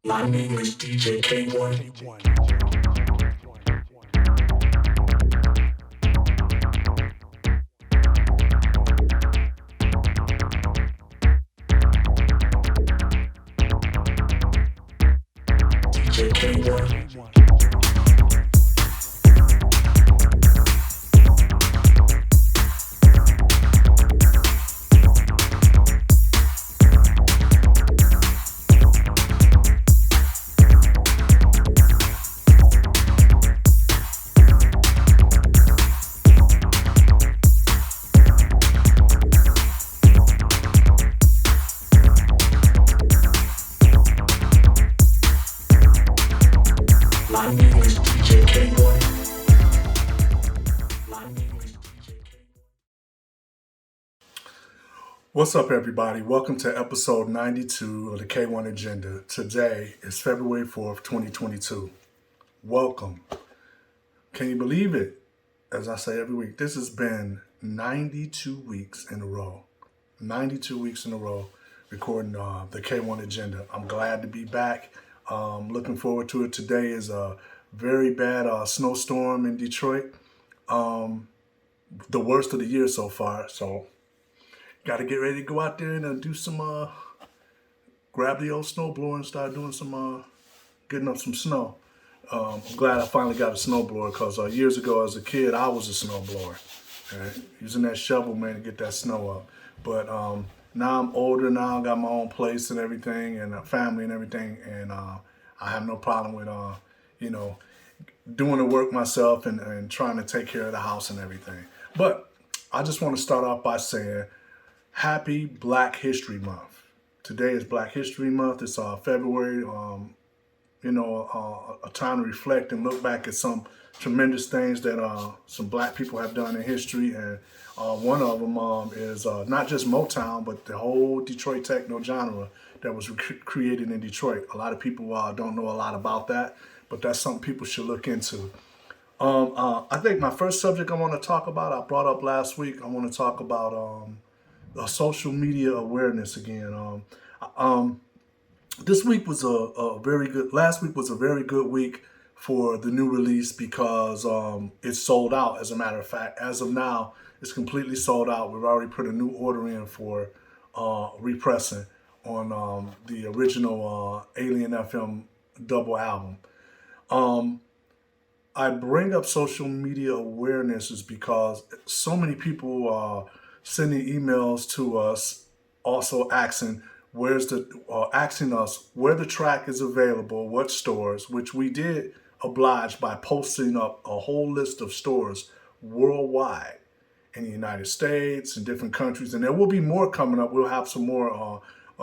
My name is DJ K-1. DJ K-1. My name is DJ K-1. My name is DJ K-1. What's up, everybody? Welcome to episode 92 of the K-1 Agenda. Today is February 4th, 2022. Welcome. Can you believe it? As I say every week, this has been 92 weeks in a row. 92 weeks in a row recording the K-1 Agenda. I'm glad to be back. Looking forward to it. Today is a very bad snowstorm in Detroit. The worst of the year so far. So got to get ready to go out there and do some, grab the old snowblower and start doing some, getting up some snow. I'm glad I finally got a snowblower because years ago as a kid, I was a snowblower. Right? Using that shovel, man, to get that snow up. But now I'm older now, got my own place and everything and a family and everything. And I have no problem with, doing the work myself and trying to take care of the house and everything. But I just want to start off by saying Happy Black History Month. Today is Black History Month. It's February, a time to reflect and look back at some tremendous things that some black people have done in history. And one of them is not just Motown, but the whole Detroit techno genre that was created in Detroit. A lot of people don't know a lot about that, but that's something people should look into. I think my first subject I want to talk about, I brought up last week. I want to talk about social media awareness again. This week was last week was a very good week for the new release because it's sold out. As a matter of fact, as of now, it's completely sold out. We've already put a new order in for repressing on the original Alien FM double album. I bring up social media awareness is because so many people are sending emails to us also asking asking us where the track is available, what stores, which we did oblige by posting up a whole list of stores worldwide in the United States and different countries. And there will be more coming up. We'll have some more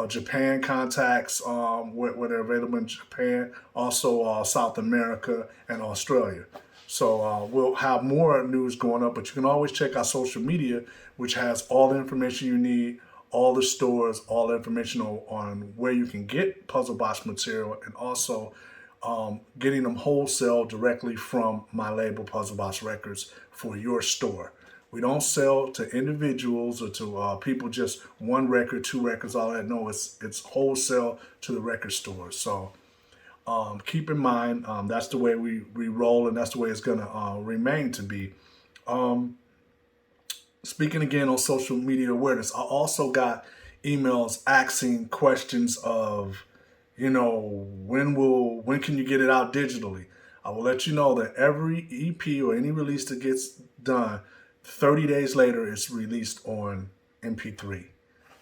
Japan contacts where they're available in Japan, also South America and Australia. So we'll have more news going up, but you can always check our social media, which has all the information you need, all the stores, all the information on where you can get Puzzlebox material, and also getting them wholesale directly from my label, Puzzlebox Records, for your store. We don't sell to individuals or to people just one record, two records, all that. No, it's wholesale to the record stores. So keep in mind, that's the way we roll, and that's the way it's going to remain to be. Speaking again on social media awareness, I also got emails asking questions of, when can you get it out digitally? I will let you know that every EP or any release that gets done, 30 days later, it's released on MP3.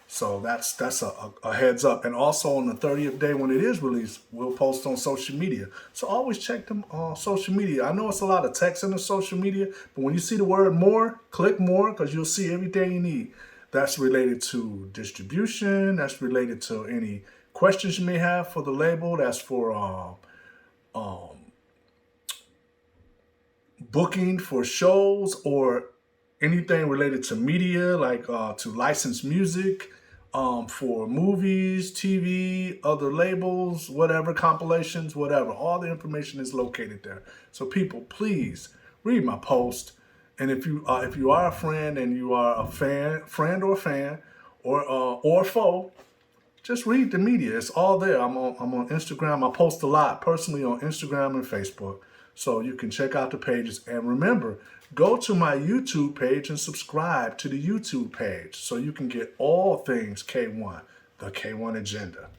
So that's a heads up. And also on the 30th day when it is released, we'll post on social media. So always check them on social media. I know it's a lot of text in the social media, but when you see the word more, click more because you'll see everything you need. That's related to distribution. That's related to any questions you may have for the label. That's for booking for shows or anything related to media, like to licensed music, for movies, TV, other labels, whatever, compilations, whatever. All the information is located there. So people, please read my post. And if you are a friend and you are a friend or fan, or foe, just read the media. It's all there. I'm on Instagram. I post a lot personally on Instagram and Facebook. So you can check out the pages. And remember, go to my YouTube page and subscribe to the YouTube page so you can get all things K1, the K1 agenda.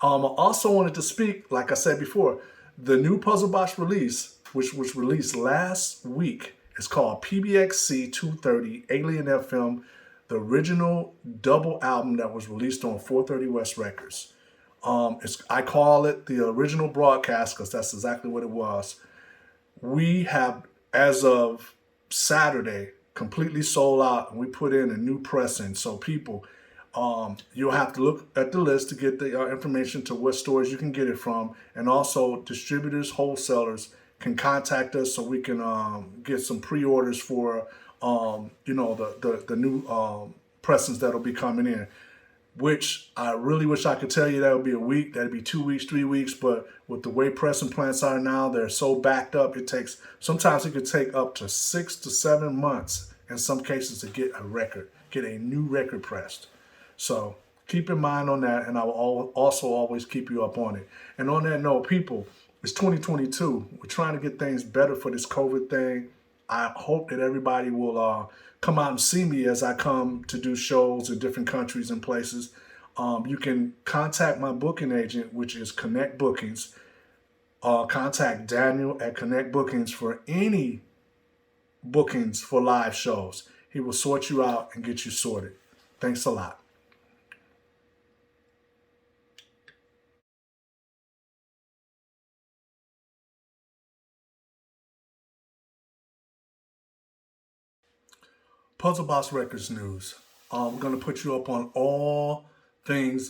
I also wanted to speak, like I said before, the new Puzzlebox release, which was released last week, is called PBXC-230 Alien Fm, the original double album that was released on 430 West Records. I call it the original broadcast because that's exactly what it was. We have, as of Saturday, completely sold out, and we put in a new pressing. So people, you'll have to look at the list to get the information to what stores you can get it from, and also distributors, wholesalers can contact us so we can get some pre-orders for the new pressings that'll be coming in. Which I really wish I could tell you that would be a week, that'd be 2 weeks, 3 weeks, but with the way pressing plants are now, they're so backed up, sometimes it could take up to 6 to 7 months in some cases to get a new record pressed. So keep in mind on that, and I will also always keep you up on it. And on that note, people, it's 2022. We're trying to get things better for this COVID thing. I hope that everybody will come out and see me as I come to do shows in different countries and places. You can contact my booking agent, which is Connect Bookings. Contact Daniel at Connect Bookings for any bookings for live shows. He will sort you out and get you sorted. Thanks a lot. Puzzlebox Records news. We're going to put you up on all things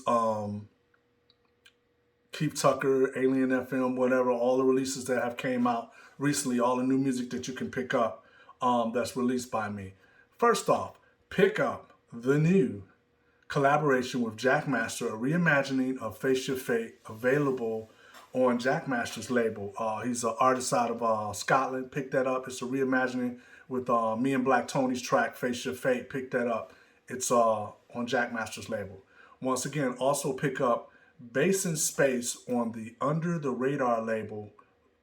Keith Tucker, Alien FM, whatever, all the releases that have came out recently, all the new music that you can pick up that's released by me. First off, pick up the new collaboration with Jackmaster, a reimagining of Face Your Fate, available on Jackmaster's label. He's an artist out of Scotland. Pick that up. It's a reimagining with me and BlakTony's track, Face Your Fate. Pick that up. It's on Jackmaster's label. Once again, also pick up Bass in Space on the Under the Radar label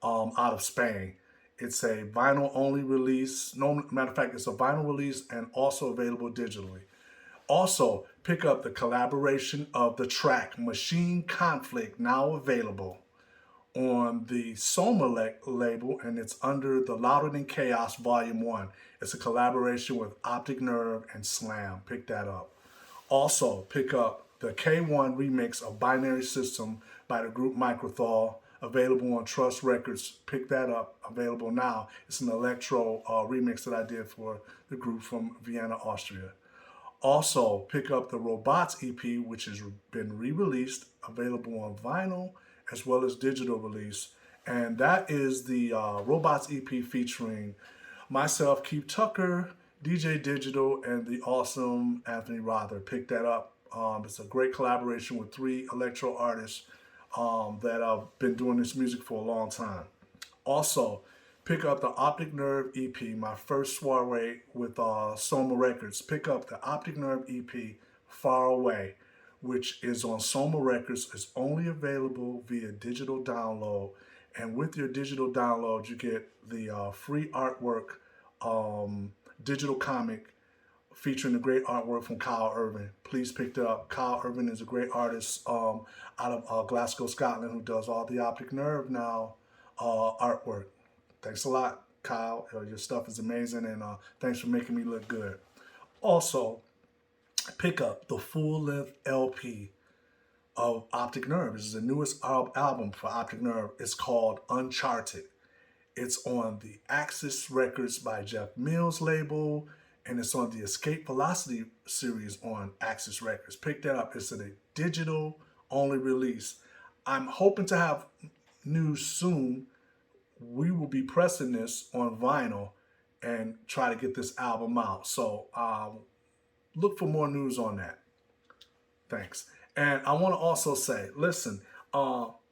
out of Spain. It's a vinyl-only release. No, matter of fact, it's a vinyl release and also available digitally. Also, pick up the collaboration of the track Machine Conflict, now available on the Soma label, and it's under the Louder Than Chaos Volume 1. It's a collaboration with Optic Nerve and Slam. Pick that up. Also, pick up the K-1 remix of Binary System by the group Microthol, available on Trust Records. Pick that up, available now. It's an Electro remix that I did for the group from Vienna, Austria. Also, pick up the Robots EP, which has been re-released, available on vinyl as well as digital release. And that is the Robots EP featuring myself, Keith Tucker, DJ Digital, and the awesome Anthony Rother. Pick that up. It's a great collaboration with 3 electro artists that have been doing this music for a long time. Also, pick up the Optic Nerve EP, my first soiree with Soma Records. Pick up the Optic Nerve EP, Far Away, which is on Soma Records. It's only available via digital download. And with your digital download, you get the free artwork, digital comic featuring the great artwork from Kyle Irvin. Please pick that up. Kyle Irvin is a great artist out of Glasgow, Scotland, who does all the Optic Nerve now artwork. Thanks a lot, Kyle. Your stuff is amazing, and thanks for making me look good. Also, pick up the full-length LP of Optic Nerve. This is the newest album for Optic Nerve. It's called Uncharted. It's on the Axis Records by Jeff Mills label, and it's on the Escape Velocity series on Axis Records. Pick that up. It's a digital-only release. I'm hoping to have news soon. We will be pressing this on vinyl and try to get this album out. So look for more news on that. Thanks. And I want to also say, listen,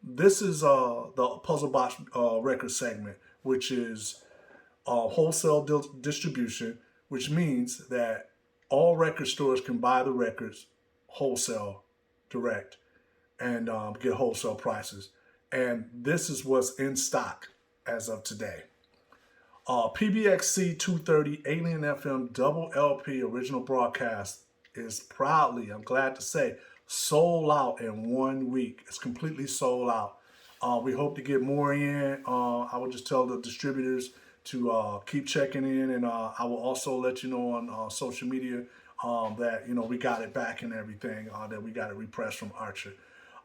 this is the Puzzlebox Records segment, which is wholesale distribution, which means that all record stores can buy the records wholesale direct and get wholesale prices. And this is what's in stock as of today. PBXC-230 Alien FM double LP original broadcast is proudly, I'm glad to say, sold out in 1 week. It's completely sold out. We hope to get more in. I will just tell the distributors to keep checking in, and I will also let you know on social media that we got it back and everything. That we got it repressed from Archer.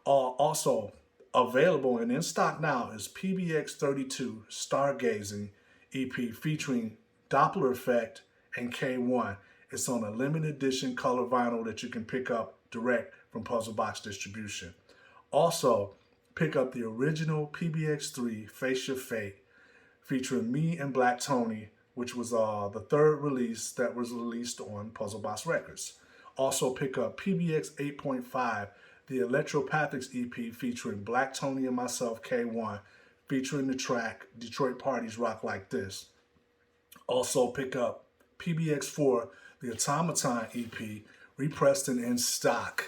Also available and in stock now is PBX-32 Stargazing EP featuring Doppler Effect and K-1. It's on a limited edition color vinyl that you can pick up direct from Puzzlebox Distribution. Also, pick up the original PBX3 Face Your Fate featuring me and BlakTony, which was the third release that was released on Puzzlebox Records. Also pick up PBX 8.5, the Electropathics EP featuring BlakTony and myself, K-1, featuring the track Detroit Parties Rock Like This. Also pick up PBX4, the Automaton EP, repressed and in stock,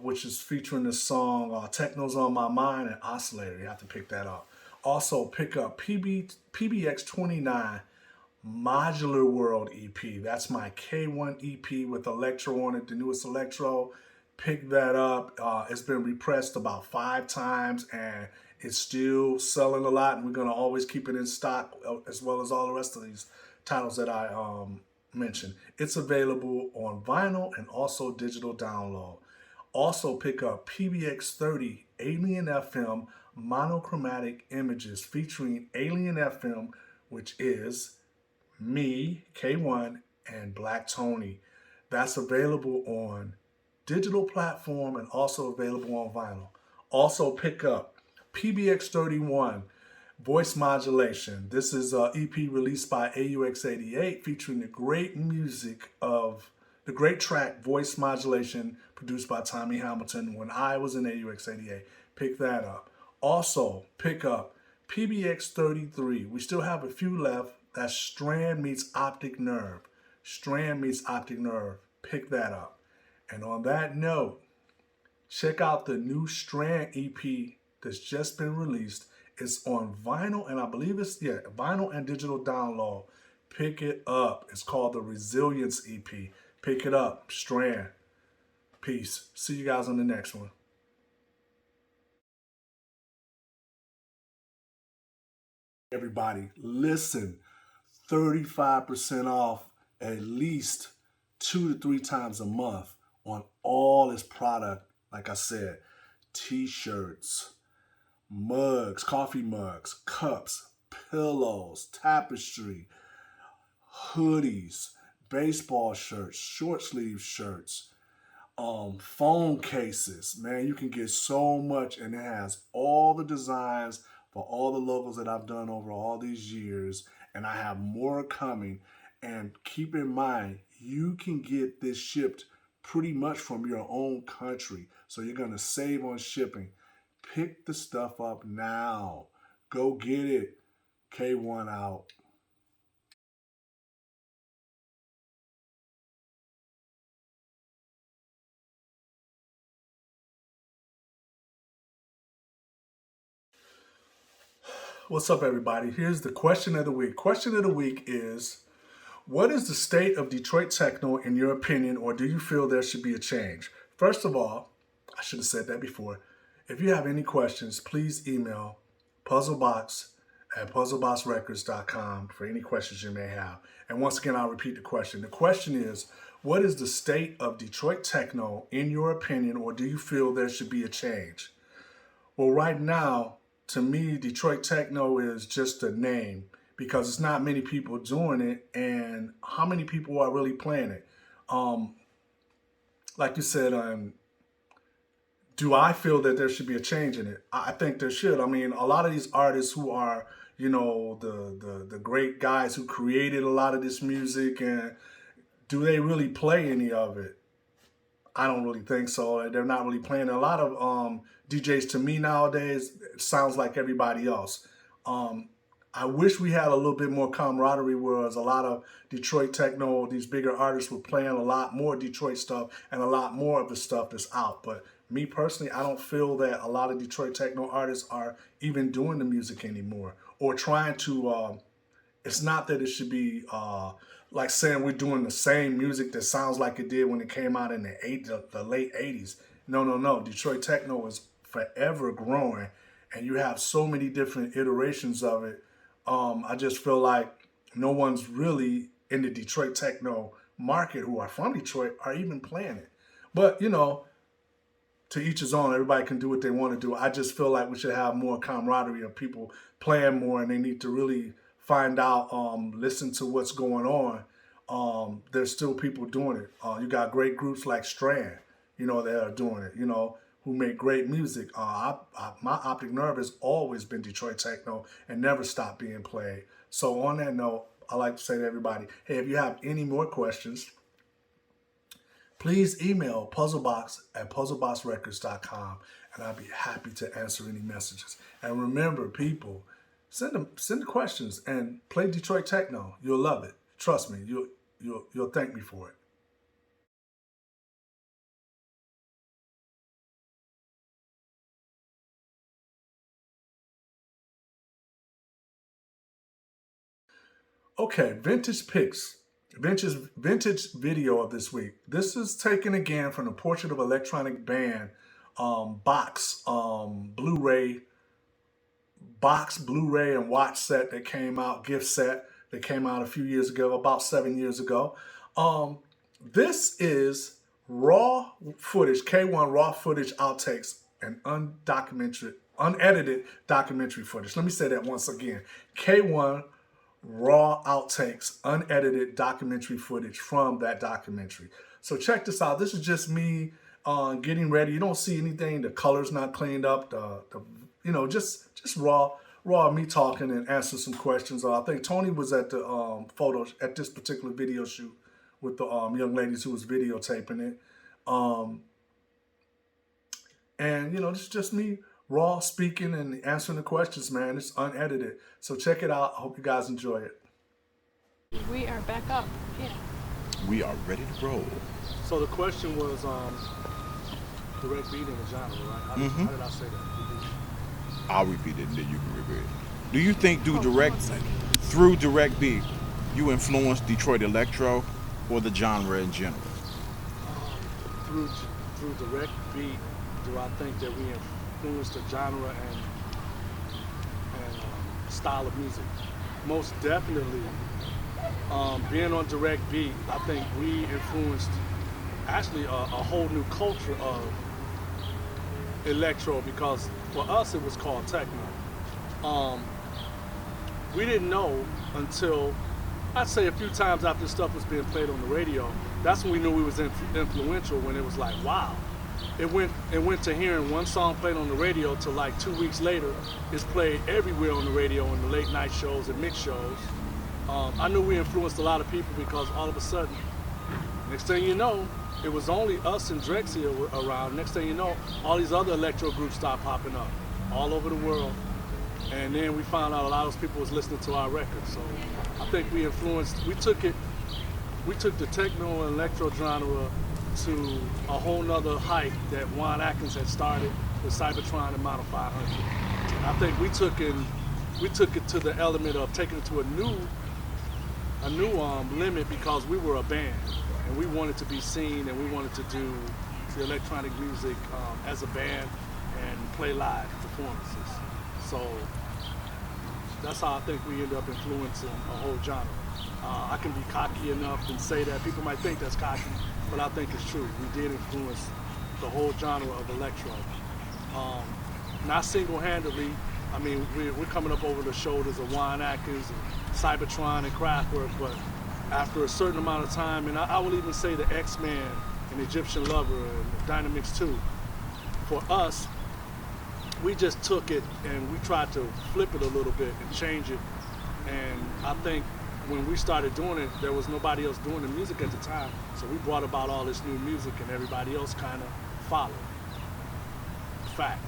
which is featuring the song Techno's on My Mind and Oscillator. You have to pick that up. Also pick up PBX29 Modular World EP. That's my K1 EP with Electro on it, the newest Electro. Pick that up. It's been repressed about 5 times and it's still selling a lot, and we're going to always keep it in stock as well as all the rest of these titles that I mentioned. It's available on vinyl and also digital download. Also pick up PBX-30 Alien FM monochromatic images featuring Alien FM, which is me, K1, and BlakTony. That's available on digital platform and also available on vinyl. Also pick up PBX-31 Voice Modulation. This is an EP released by AUX88 featuring the great music of the great track Voice Modulation produced by Tommy Hamilton when I was in AUX88. Pick that up. Also pick up PBX-33. We still have a few left. That's Strand meets Optic Nerve. Strand meets Optic Nerve. Pick that up. And on that note, check out the new Strand EP that's just been released. It's on vinyl, and I believe it's vinyl and digital download. Pick it up. It's called the Resilience EP. Pick it up. Strand. Peace. See you guys on the next one. Everybody, listen. 35% off at least 2 to 3 times a month on all this product. Like I said, t-shirts, mugs, coffee mugs, cups, pillows, tapestry, hoodies, baseball shirts, short sleeve shirts, phone cases. Man, you can get so much, and it has all the designs for all the logos that I've done over all these years, and I have more coming. And keep in mind, you can get this shipped pretty much from your own country, so you're going to save on shipping. Pick the stuff up now. Go get it. K1 out. What's up, everybody? Here's the question of the week. Question of the week is, what is the state of Detroit techno in your opinion, or do you feel there should be a change? First of all, I should have said that before. If you have any questions, please email puzzlebox@puzzleboxrecords.com for any questions you may have. And once again, I'll repeat the question. The question is, what is the state of Detroit techno in your opinion, or do you feel there should be a change? Well, right now, to me, Detroit techno is just a name because it's not many people doing it, and how many people are really playing it? Like you said, do I feel that there should be a change in it? I think there should. I mean, a lot of these artists who are, the great guys who created a lot of this music, and do they really play any of it? I don't really think so. They're not really playing. A lot of DJs, to me nowadays, it sounds like everybody else. I wish we had a little bit more camaraderie, whereas a lot of Detroit techno, these bigger artists were playing a lot more Detroit stuff and a lot more of the stuff that's out. But me personally, I don't feel that a lot of Detroit techno artists are even doing the music anymore or trying to. It's not that it should be like saying we're doing the same music that sounds like it did when it came out in the late 80s. No, no, no. Detroit techno is forever growing, and you have so many different iterations of it. I just feel like no one's really in the Detroit techno market who are from Detroit are even playing it. But, you know, to each his own. Everybody can do what they want to do. I just feel like we should have more camaraderie of people playing more, and they need to really find out, listen to what's going on. There's still people doing it. You got great groups like Strand, you know, that are doing it, you know, who make great music. My Optic Nerve has always been Detroit techno and never stopped being played. So on that note, I like to say to everybody, hey, if you have any more questions, please email puzzlebox@puzzleboxrecords.com, and I'll be happy to answer any messages. And remember, people, send the questions and play Detroit techno. You'll love it. Trust me, you'll thank me for it. Okay, vintage pics. Vintage video of this week. This is taken again from the Portrait of Electronic Band box Blu-ray and watch set that came out, gift set that came out a few years ago, about 7 years ago. This is raw footage, K-1 raw footage outtakes and unedited documentary footage. Let me say that once again. K-1 raw outtakes, unedited documentary footage from that documentary. So check this out. This is just me getting ready. You don't see anything. The color's not cleaned up. You know, just raw me talking and answering some questions. I think Tony was at the at this particular video shoot with the young ladies who was videotaping it. And you know, this is just me raw speaking and answering the questions, man. It's unedited. So check it out. I hope you guys enjoy it. We are back up. Yeah. We are ready to roll. So the question was direct beat in the genre, right? How did I say that? I'll repeat it and then you can repeat it. Do you think through direct beat, you influenced Detroit Electro or the genre in general? Through direct beat, do I think that we influenced the genre and style of music? Most definitely. Being on direct beat, I think we influenced actually a whole new culture of electro, because for us it was called techno. We didn't know until, I'd say a few times after stuff was being played on the radio, that's when we knew we was influential, when it was like, wow. It went to hearing one song played on the radio to like 2 weeks later, it's played everywhere on the radio in the late night shows and mix shows. I knew we influenced a lot of people because all of a sudden, next thing you know, it was only us and Drexia around. Next thing you know, all these other electro groups stopped popping up all over the world. And then we found out a lot of those people was listening to our records. So I think we took the techno and electro genre to a whole nother height that Juan Atkins had started with Cybertron and Model 500. And I think we took it to the element of taking it to a new limit, because we were a band and we wanted to be seen and we wanted to do the electronic music as a band and play live performances. So that's how I think we end up influencing a whole genre. I can be cocky enough and say that. People might think that's cocky, but I think it's true. We did influence the whole genre of electro. Not single-handedly. I mean, we're coming up over the shoulders of Juan Atkins and Cybertron and Kraftwerk, but after a certain amount of time, and I will even say the X-Man and Egyptian Lover and Dynamix 2, for us, we just took it and we tried to flip it a little bit and change it. And I think when we started doing it, there was nobody else doing the music at the time, so we brought about all this new music and everybody else kind of followed. Fact.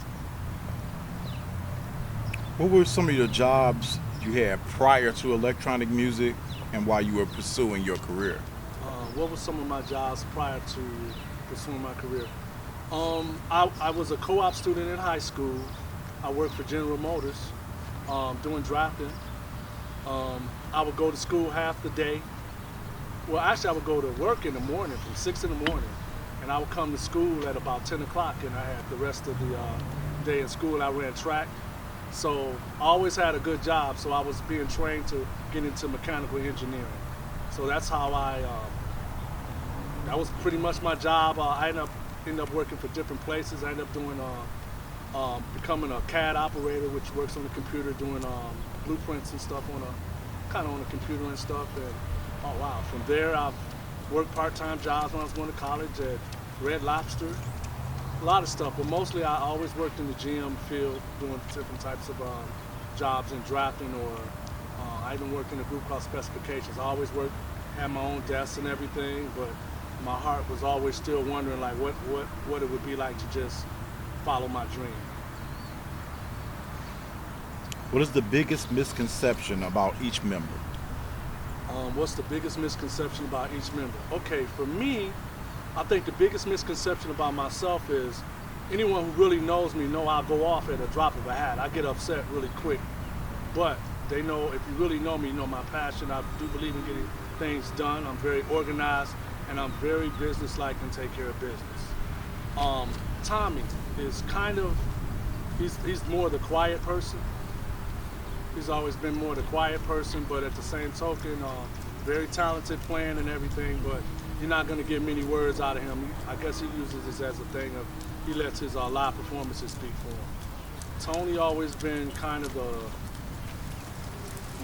What were some of your jobs you had prior to electronic music and while you were pursuing your career? What were some of my jobs prior to pursuing my career? I was a co-op student in high school. I worked for General Motors, doing drafting. I would go to school half the day. Well, actually, I would go to work in the morning from 6 in the morning, and I would come to school at about 10 o'clock, and I had the rest of the day in school. I ran track, so I always had a good job. So I was being trained to get into mechanical engineering. So that's how that was pretty much my job. I ended up working for different places. I ended up doing becoming a CAD operator, which works on the computer, doing blueprints and stuff on the computer and stuff. And oh wow, from there I've worked part-time jobs when I was going to college at Red Lobster, a lot of stuff, but mostly I always worked in the GM field doing different types of jobs in drafting, or I even worked in a group called Specifications. I always had my own desk and everything, but my heart was always still wondering like what it would be like to just follow my dream. What is the biggest misconception about each member? What's the biggest misconception about each member? Okay, for me, I think the biggest misconception about myself is anyone who really knows me know I'll go off at a drop of a hat. I get upset really quick, but they know, if you really know me, you know my passion. I do believe in getting things done. I'm very organized, and I'm very businesslike and take care of business. Tommy is he's more the quiet person. He's always been more the quiet person, but at the same token, very talented playing and everything, but you're not going to get many words out of him. I guess he uses this as a thing of, he lets his live performances speak for him. Tony always been kind of the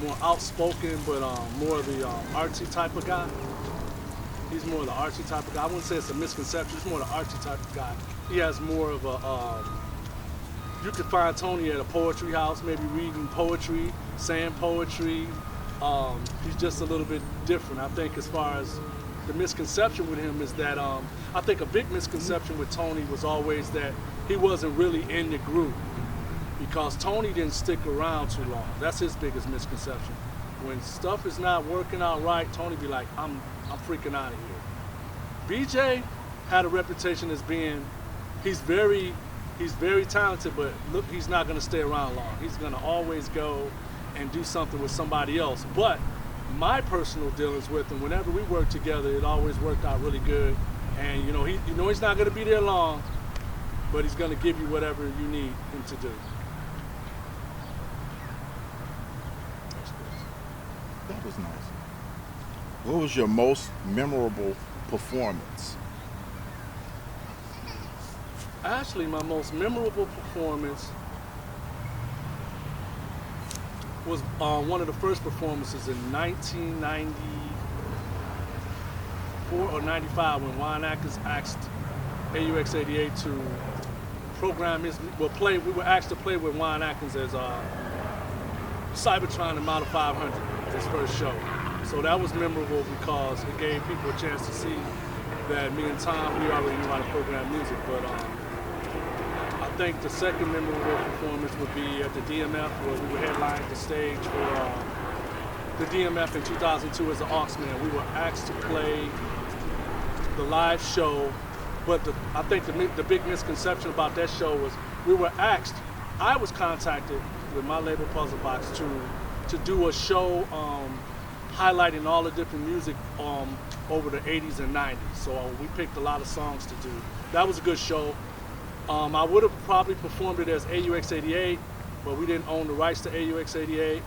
more outspoken, but more of the artsy type of guy. He's more the artsy type of guy. I wouldn't say it's a misconception, he's more the artsy type of guy. He has more of a, you could find Tony at a poetry house, maybe reading poetry, saying poetry. He's just a little bit different. I think as far as the misconception with him is that, I think a big misconception with Tony was always that he wasn't really in the group, because Tony didn't stick around too long. That's his biggest misconception. When stuff is not working out right, Tony be like, I'm freaking out of here. BJ had a reputation as being, he's very talented, but look, he's not going to stay around long. He's going to always go and do something with somebody else. But my personal dealings with him, whenever we worked together, it always worked out really good. And he's not going to be there long, but he's going to give you whatever you need him to do. That was nice. What was your most memorable performance? Actually, my most memorable performance was one of the first performances in 1994 or 95 when Juan Atkins asked AUX88 to program we were asked to play with Juan Atkins as Cybertron and Model 500, his first show. So that was memorable because it gave people a chance to see that me and Tom, we already knew how to program music, but I think the second memorable performance would be at the DMF, where we were headlining the stage for the DMF in 2002 as the Auxman. We were asked to play the live show, but I think the big misconception about that show was I was contacted with my label Puzzlebox to do a show highlighting all the different music over the 80s and 90s. So we picked a lot of songs to do. That was a good show. I would have probably performed it as AUX88, but we didn't own the rights to AUX88.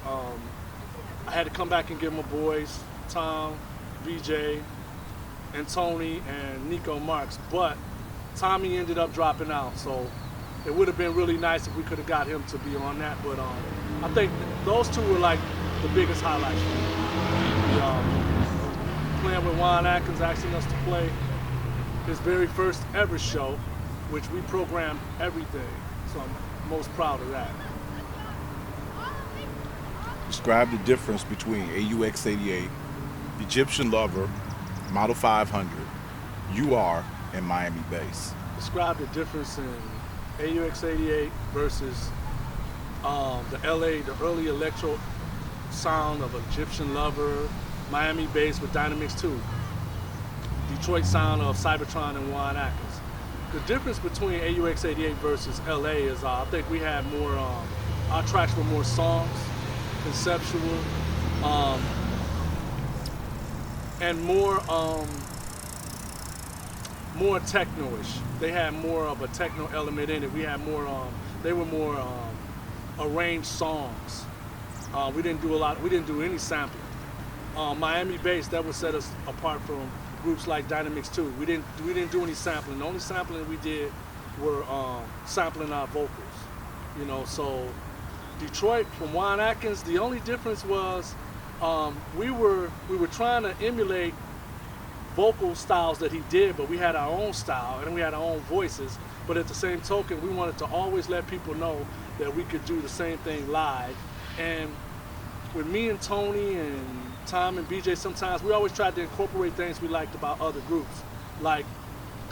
I had to come back and give my boys, Tom, VJ, and Tony, and Nico Marks, but Tommy ended up dropping out, so it would have been really nice if we could have got him to be on that, but I think those two were like the biggest highlights for me. Playing with Juan Atkins, asking us to play his very first ever show, which we programmed everything, so I'm most proud of that. Describe the difference between AUX88, Egyptian Lover, Model 500, UR, and Miami Bass. Describe the difference in AUX88 versus the early Electro sound of Egyptian Lover, Miami bass with Dynamics 2, Detroit sound of Cybertron and Juan Atkins. The difference between AUX88 versus LA is I think we had more, our tracks were more songs, conceptual, and more techno-ish. They had more of a techno element in it. We had more, they were more arranged songs. We didn't do any sampling. Miami bass, that would set us apart from groups like Dynamics 2. We didn't do any sampling. The only sampling we did were sampling our vocals. You know, so Detroit from Juan Atkins, the only difference was we were trying to emulate vocal styles that he did, but we had our own style and we had our own voices. But at the same token, we wanted to always let people know that we could do the same thing live. And with me and Tony and Tom and BJ, sometimes we always tried to incorporate things we liked about other groups. Like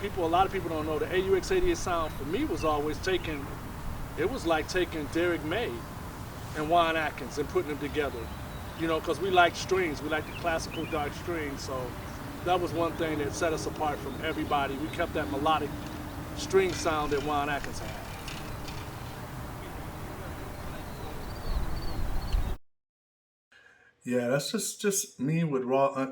a lot of people don't know the AUX88 sound for me was always taking Derek May and Juan Atkins and putting them together. You know, because we like strings, we like the classical dark strings, so that was one thing that set us apart from everybody. We kept that melodic string sound that Juan Atkins had. Yeah, that's just me with raw,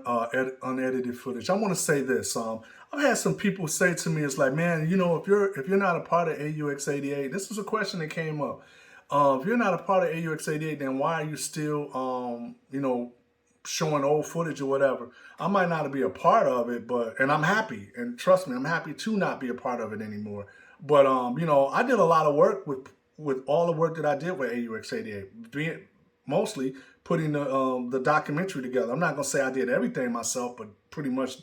unedited footage. I want to say this. I've had some people say to me, "It's like, man, you know, if you're not a part of AUX88, this was a question that came up. If you're not a part of AUX88, then why are you still, you know, showing old footage or whatever?" I might not be a part of it, and I'm happy. And trust me, I'm happy to not be a part of it anymore. But you know, I did a lot of work with all the work that I did with AUX88, mostly putting the documentary together. I'm not gonna say I did everything myself, but pretty much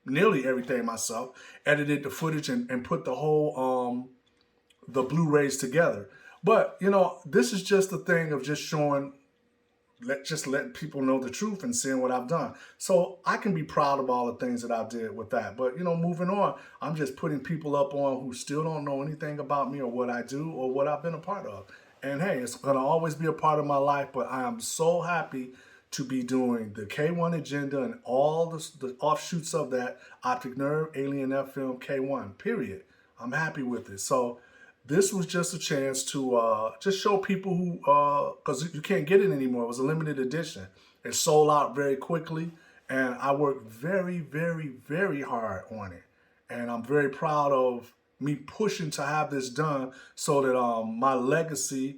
nearly everything myself. Edited the footage and put the whole the Blu-rays together. But you know, this is just the thing of just showing, just letting people know the truth and seeing what I've done. So I can be proud of all the things that I did with that. But you know, moving on, I'm just putting people up on who still don't know anything about me or what I do or what I've been a part of. And hey, it's gonna always be a part of my life, but I am so happy to be doing the K-1 agenda and all the offshoots of that, Optic Nerve, Alien Fm, K-1, period. I'm happy with it. So this was just a chance to just show people who, because you can't get it anymore. It was a limited edition. It sold out very quickly, and I worked very, very, very hard on it. And I'm very proud of me pushing to have this done so that my legacy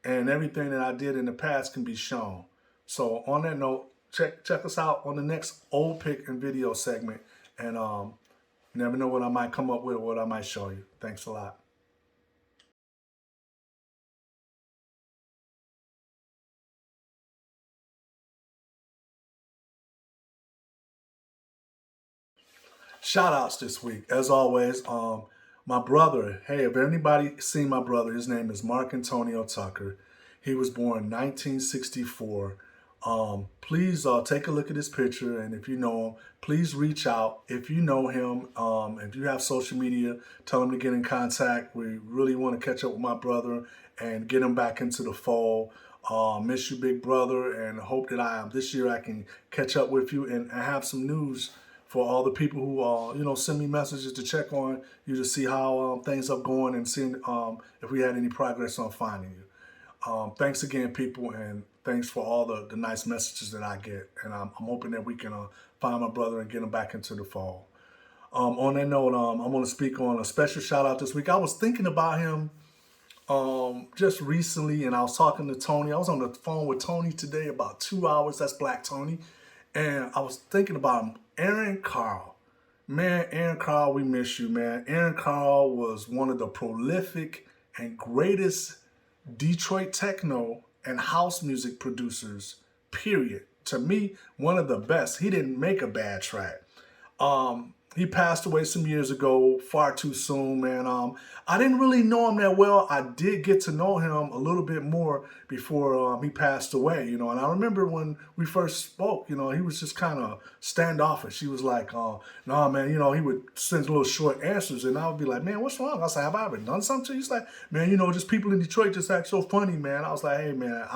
and everything that I did in the past can be shown. So on that note, check us out on the next old pick and video segment, and never know what I might come up with or what I might show you. Thanks a lot. Shout outs this week, as always. My brother, hey, if anybody seen my brother, his name is Mark Antonio Tucker. He was born 1964. Please take a look at his picture, and if you know him, please reach out. If you know him, if you have social media, tell him to get in contact. We really want to catch up with my brother and get him back into the fold. Miss you, big brother, and hope that this year I can catch up with you and have some news for all the people who you know, send me messages to check on you to see how things are going and seeing if we had any progress on finding you. Thanks again, people, and thanks for all the nice messages that I get. And I'm hoping that we can find my brother and get him back into the fall. On that note, I want to speak on a special shout out this week. I was thinking about him just recently, and I was talking to Tony. I was on the phone with Tony today about 2 hours. That's BlakTony. And I was thinking about him. Aaron Carl. Man, Aaron Carl, we miss you, man. Aaron Carl was one of the prolific and greatest Detroit techno and house music producers, period. To me, one of the best. He didn't make a bad track. he passed away some years ago, far too soon, man. I didn't really know him that well. I did get to know him a little bit more before he passed away, you know. And I remember when we first spoke, you know, he was just kind of standoffish. He was like, nah, man, you know, he would send little short answers, and I would be like, man, what's wrong? I was like, have I ever done something to you? He's like, man, you know, just people in Detroit just act so funny, man. I was like, hey, man,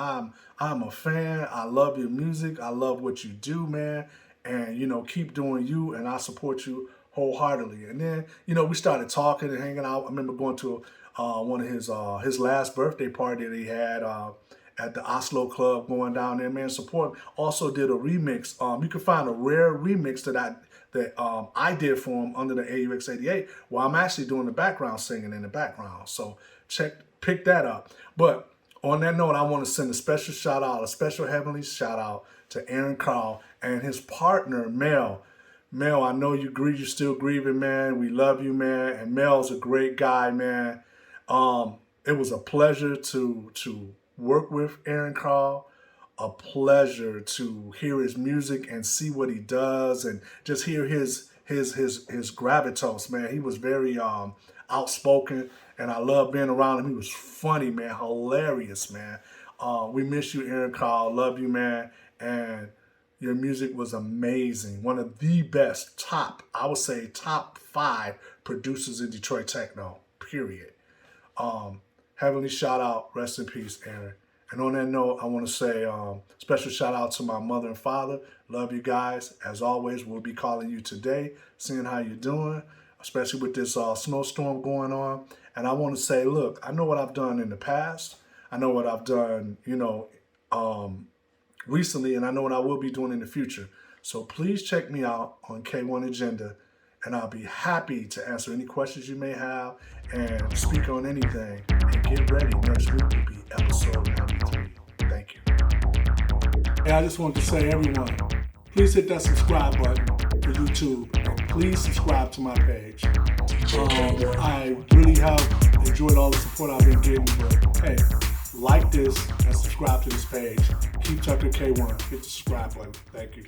I'm a fan. I love your music. I love what you do, man. And, you know, keep doing you, and I support you wholeheartedly. And then, you know, we started talking and hanging out. I remember going to one of his last birthday party that he had at the Oslo Club, going down there, man, support. Also did a remix. You can find a rare remix that I did for him under the AUX88, where I'm actually doing the background singing in the background. So pick that up. But on that note, I want to send a special shout out, a special heavenly shout out to Aaron Carl and his partner, Mel. Mel, I know you're still grieving, man. We love you, man. And Mel's a great guy, man. It was a pleasure to work with Aaron Carl. A pleasure to hear his music and see what he does, and just hear his gravitas, man. He was very outspoken, and I love being around him. He was funny, man, hilarious, man. We miss you, Aaron Carl. Love you, man. And your music was amazing. One of the best, I would say top 5 producers in Detroit techno, period. Heavenly shout out, rest in peace, Aaron. And on that note, I want to say special shout out to my mother and father. Love you guys. As always, we'll be calling you today, seeing how you're doing, especially with this snowstorm going on. And I want to say, look, I know what I've done in the past. I know what I've done, you know, recently, and I know what I will be doing in the future. So please check me out on K-1 Agenda, and I'll be happy to answer any questions you may have and speak on anything. And get ready, next week will be episode 93. Thank you. Hey, I just wanted to say, everyone, please hit that subscribe button for YouTube, and please subscribe to my page. I really have enjoyed all the support I've been getting, but hey, like this and subscribe to this page. Keep Tucker K1. Hit the subscribe button. Thank you.